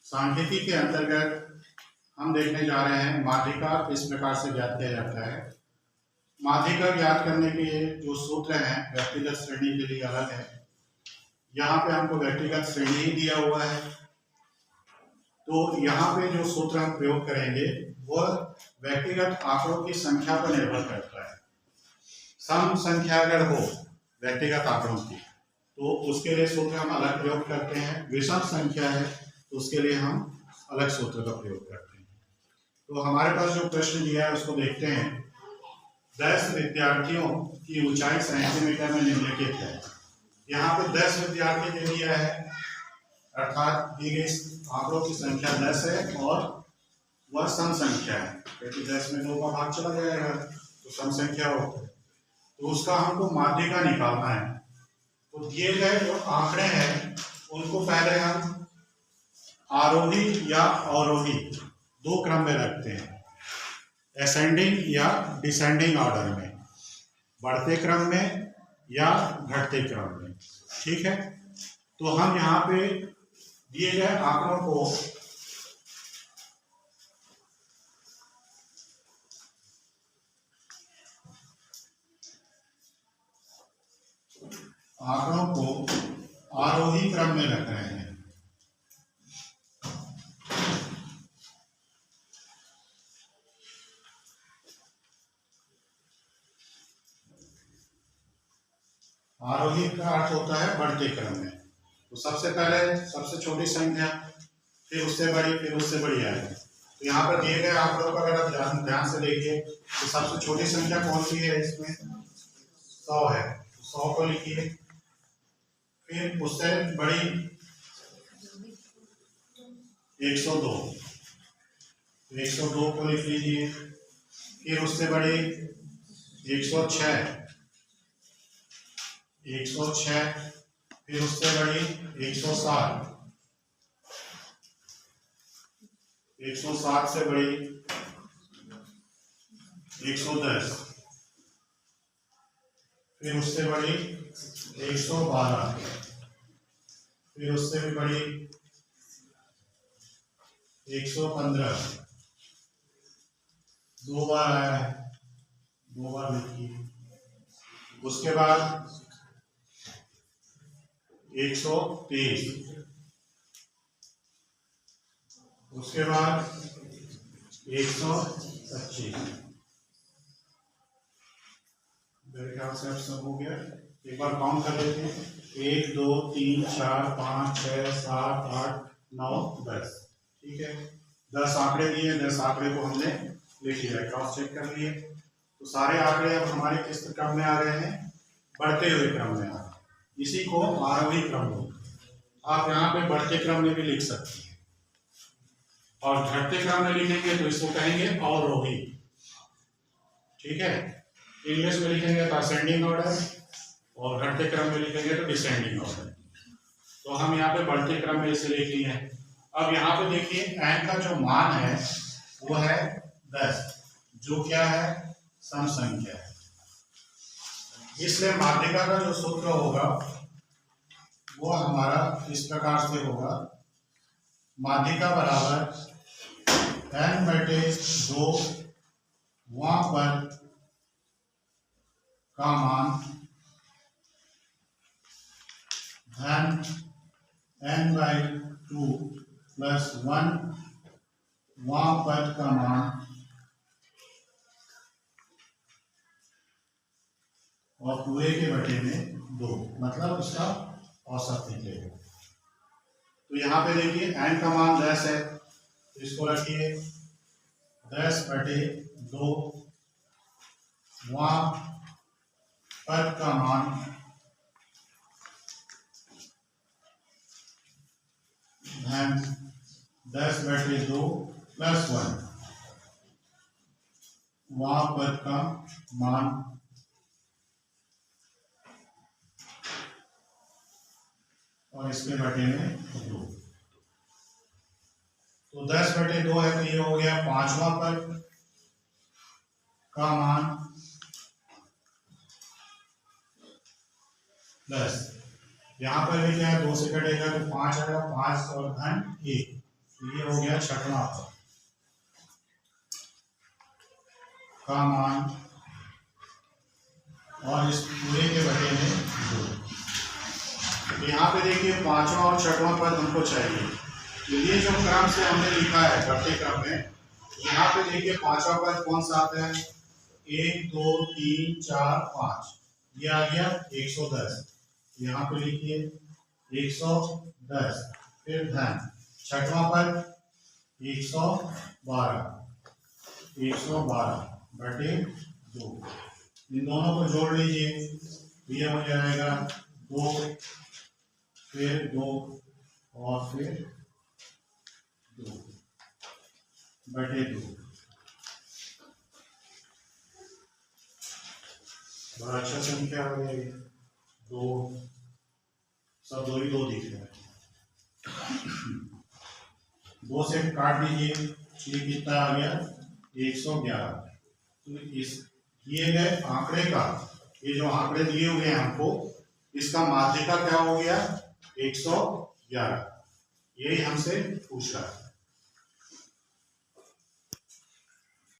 सांख्यिकी के अंतर्गत हम देखने जा रहे हैं माध्यिका इस प्रकार से ज्ञात किया जाता है। माध्यिका ज्ञात करने के जो सूत्र हैं व्यक्तिगत श्रेणी के लिए अलग है। यहाँ पे हमको व्यक्तिगत श्रेणी ही दिया हुआ है, तो यहाँ पे जो सूत्र हम प्रयोग करेंगे वह व्यक्तिगत आंकड़ों की संख्या पर निर्भर करता है। सम संख्या अगर हो व्यक्तिगत आंकड़ों की तो उसके लिए सूत्र हम अलग प्रयोग करते हैं। विषम संख्या है तो उसके लिए हम अलग सूत्र का प्रयोग करते हैं। तो हमारे पास जो प्रश्न दिया है उसको देखते हैं। 10 विद्यार्थियों की ऊंचाई सेंटीमीटर में निम्नलिखित है। यहाँ पे 10 विद्यार्थी दे दिया है, अर्थात दी गई आंकड़ों की संख्या 10 है और वह सम संख्या है, क्योंकि 10 में 2 का भाग चला जाएगा तो सम संख्या होता है। तो उसका हमको माध्यिका निकालना है। तो दिए गए जो आंकड़े हैं उनको पहले हम आरोही या अवरोही दो क्रम में रखते हैं, असेंडिंग या डिसेंडिंग ऑर्डर में, बढ़ते क्रम में या घटते क्रम में। ठीक है, तो हम यहाँ पे दिए गए आंकड़ों को आरोही क्रम में रख रहे हैं। आरोही का अर्थ होता है बढ़ते क्रम में। तो सबसे पहले सबसे छोटी संख्या, फिर उससे बड़ी, फिर उससे बड़ी आएगी। तो यहाँ पर दिए गए आंकड़ों का अगर आप ध्यान से देखिए तो सबसे छोटी संख्या कौन सी है, इसमें 100 है, 100 को लिखिए। फिर उससे बड़ी 102, 102 को लिख लीजिए। फिर उससे बड़ी 106, 106, फिर उससे बड़ी 107, 107 से बड़ी 110, फिर उससे बड़ी 112, फिर उससे भी बड़ी 115, 2 बार आया है, 2 बार लिखिए। उसके बाद 123, उसके बाद 125। मेरे ख्याल से अब सब हो गया। एक बार काउंट कर लेते हैं, 1 2 3 4 5 6 7 8 9 10। ठीक है, 10 आंकड़े दिए, 10 आंकड़े को हमने लिख लिया, क्रॉस चेक कर लिए। तो सारे आंकड़े अब हमारे किस क्रम में आ गए हैं, बढ़ते हुए क्रम में आ गए। इसी को आरोही क्रम बोलते हैं। आप यहाँ पे बढ़ते क्रम में भी लिख सकते हैं, और घटते क्रम में लिखेंगे तो इसको कहेंगे अवरोही। ठीक है, इंग्लिश में लिखेंगे तो असेंडिंग ऑर्डर, और घटते क्रम में लिखेंगे तो डिसेंडिंग ऑर्डर। तो हम यहाँ पे बढ़ते क्रम में इसे लिख लिए हैं। अब यहाँ पे देखिए n का जो मान है वो है 10, जो क्या है, सम संख्या है। इसलिए माध्यिका का जो सूत्र होगा वो हमारा इस प्रकार से होगा, माध्यिका बराबर n/2 वहां पर का मान धन n/2 प्लस 1 वहां पद का मान और पूरे के बटे में 2, मतलब इसका औसत निकलेगा। तो यहाँ पे देखिए n का मान 10 है, तो इसको रखिए 10/2 वहां पद का मान धन 10/2 प्लस 1 वहां पद का मान और इसके बटे में 2। तो 10/2 है तो ये हो गया 5वां पद का मान प्लस यहाँ पर भी क्या है, 2 से कटेगा तो 5 आएगा, 5 और धन 1, ये हो गया छठवां पद का मान, और इस पूरे के बटे में 2। यहाँ पे देखिए पांचवा और छठवां पद हमको चाहिए। तो ये जो क्रम से हमने लिखा है बढ़ते क्रम में, यहाँ पे देखिए पांचवा पद कौन सा आता है, 1 2 3 4 5, ये आ गया 110। यहाँ पे लिखिए 110, फिर धन छठवां पद 112 बटे 2। इन दोनों को जोड़ लीजिए, ये हो जाएगा 2, फिर 2 और फिर 2 बटे 2। बड़ा अच्छा संख्या हो गया ये, 2 सब 2 ही 2 दिख रहे हैं। 2 से काट दीजिए, ये कितना आ गया 111। तो इस दिए गए आंकड़े का, ये जो आंकड़े दिए हुए हैं हमको, इसका माध्यिका क्या हो गया 111। यही हमसे पूछ रहा है।